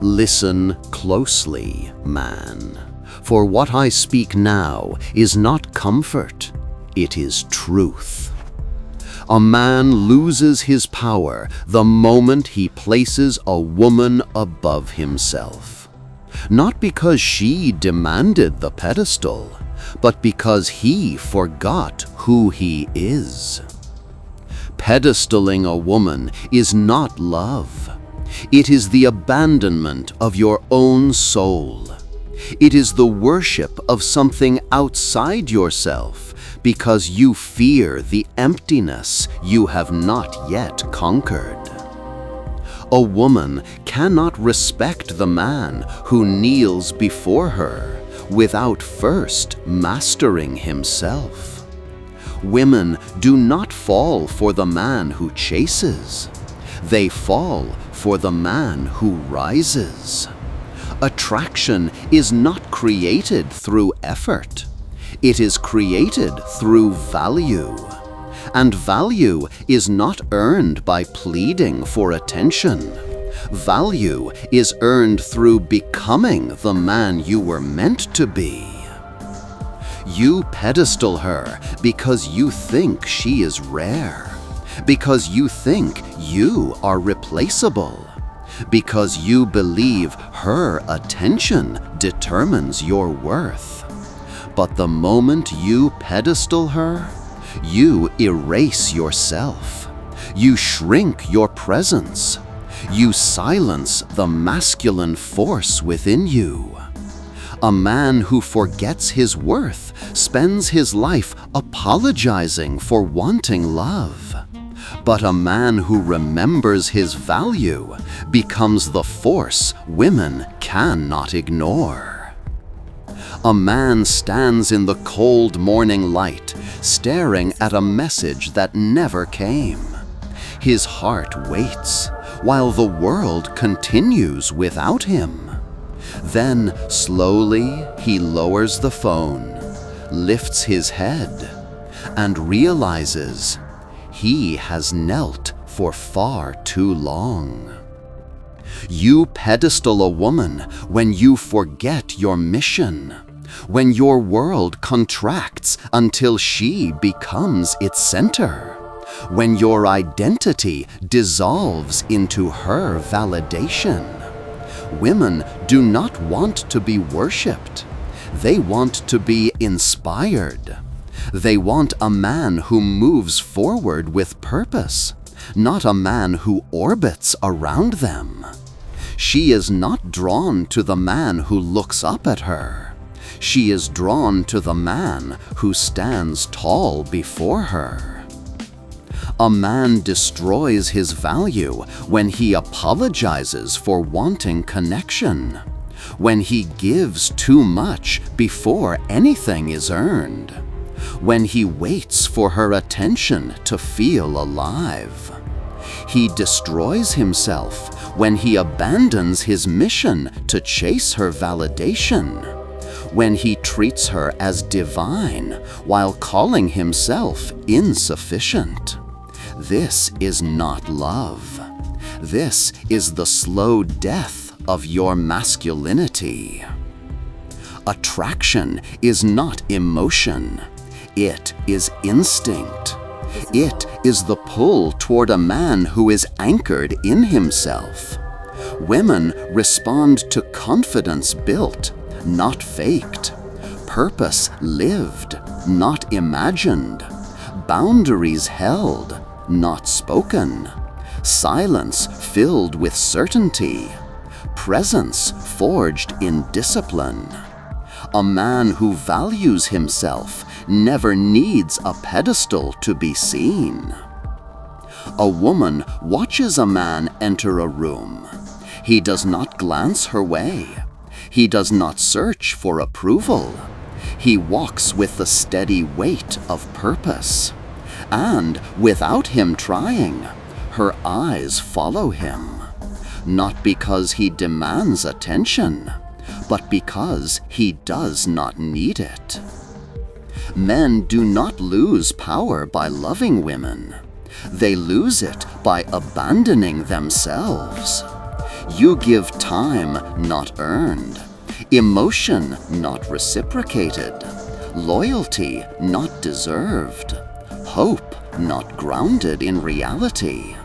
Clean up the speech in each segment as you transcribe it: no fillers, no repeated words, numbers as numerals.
Listen closely, man, for what I speak now is not comfort, it is truth. A man loses his power the moment he places a woman above himself. Not because she demanded the pedestal, but because he forgot who he is. Pedestaling a woman is not love. It is the abandonment of your own soul. It is the worship of something outside yourself because you fear the emptiness you have not yet conquered. A woman cannot respect the man who kneels before her without first mastering himself. Women do not fall for the man who chases. They fall for the man who rises. Attraction is not created through effort. It is created through value. And value is not earned by pleading for attention. Value is earned through becoming the man you were meant to be. You pedestal her because you think she is rare, because you think you are replaceable, because you believe her attention determines your worth. But the moment you pedestal her, you erase yourself. You shrink your presence. You silence the masculine force within you. A man who forgets his worth spends his life apologizing for wanting love. But a man who remembers his value becomes the force women cannot ignore. A man stands in the cold morning light, staring at a message that never came. His heart waits, while the world continues without him. Then, slowly, he lowers the phone, lifts his head, and realizes he has knelt for far too long. You pedestal a woman when you forget your mission, when your world contracts until she becomes its center, when your identity dissolves into her validation. Women do not want to be worshipped. They want to be inspired. They want a man who moves forward with purpose, not a man who orbits around them. She is not drawn to the man who looks up at her. She is drawn to the man who stands tall before her. A man destroys his value when he apologizes for wanting connection, when he gives too much before anything is earned, when he waits for her attention to feel alive. He destroys himself when he abandons his mission to chase her validation, when he treats her as divine while calling himself insufficient. This is not love. This is the slow death of your masculinity. Attraction is not emotion. It is instinct. It is the pull toward a man who is anchored in himself. Women respond to confidence built, not faked. Purpose lived, not imagined. Boundaries held, not spoken. Silence filled with certainty. Presence forged in discipline. A man who values himself never needs a pedestal to be seen. A woman watches a man enter a room. He does not glance her way. He does not search for approval. He walks with the steady weight of purpose. And without him trying, her eyes follow him. Not because he demands attention, but because he does not need it. Men do not lose power by loving women. They lose it by abandoning themselves. You give time not earned, emotion not reciprocated, loyalty not deserved, hope not grounded in reality.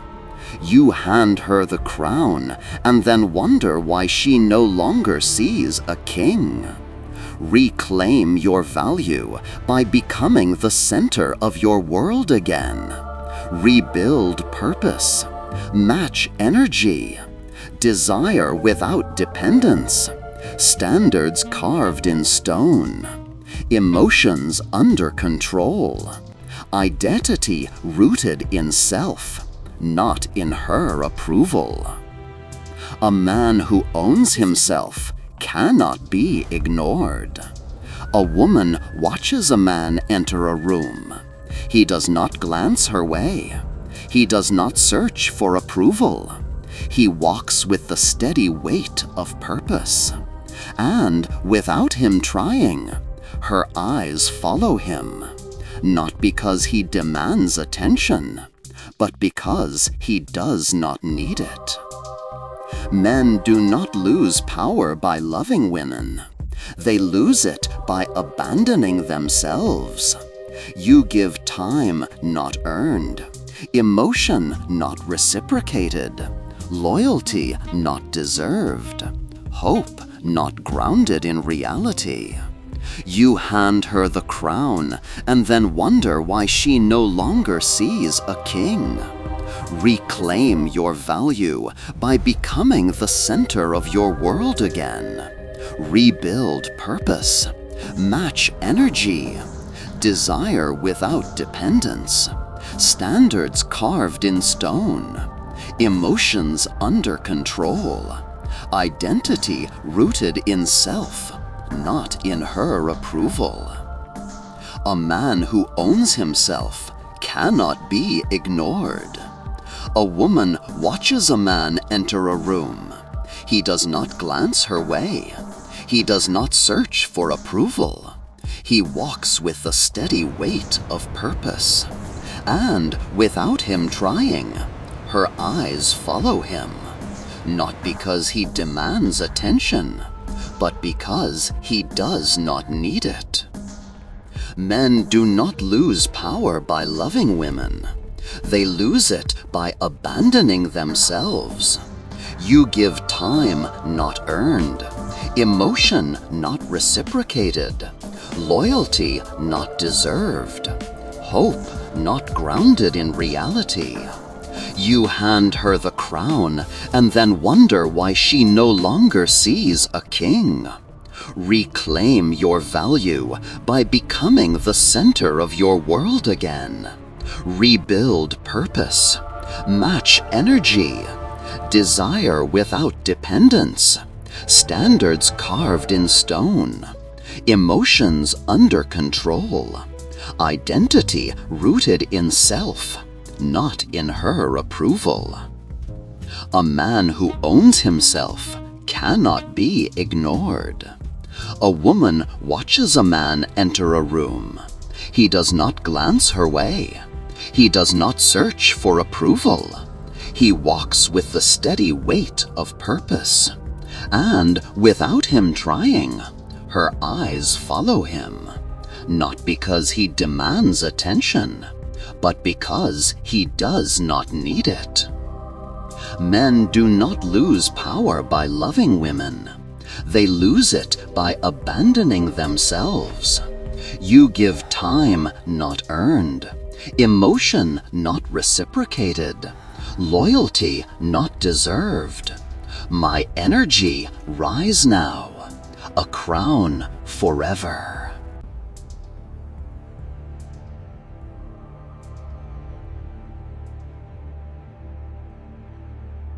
You hand her the crown and then wonder why she no longer sees a king. Reclaim your value by becoming the center of your world again. Rebuild purpose, match energy, desire without dependence, standards carved in stone, emotions under control, identity rooted in self, not in her approval. A man who owns himself cannot be ignored. A woman watches a man enter a room. He does not glance her way. He does not search for approval. He walks with the steady weight of purpose. And without him trying, her eyes follow him, not because he demands attention, but because he does not need it. Men do not lose power by loving women. They lose it by abandoning themselves. You give time not earned, emotion not reciprocated, loyalty not deserved, hope not grounded in reality. You hand her the crown and then wonder why she no longer sees a king. Reclaim your value by becoming the center of your world again. Rebuild purpose, match energy, desire without dependence, standards carved in stone, emotions under control, identity rooted in self, not in her approval. A man who owns himself cannot be ignored. A woman watches a man enter a room. He does not glance her way. He does not search for approval. He walks with the steady weight of purpose. And without him trying, her eyes follow him, not because he demands attention, but because he does not need it. Men do not lose power by loving women. They lose it by abandoning themselves. You give time not earned, emotion not reciprocated, loyalty not deserved, hope not grounded in reality. You hand her the crown and then wonder why she no longer sees a king. Reclaim your value by becoming the center of your world again. Rebuild purpose, match energy, desire without dependence, standards carved in stone, emotions under control, identity rooted in self, not in her approval. A man who owns himself cannot be ignored. A woman watches a man enter a room. He does not glance her way. He does not search for approval. He walks with the steady weight of purpose. And without him trying, her eyes follow him, not because he demands attention, but because he does not need it. Men do not lose power by loving women. They lose it by abandoning themselves. You give time not earned, emotion not reciprocated, loyalty not deserved. My energy rise now, a crown forever.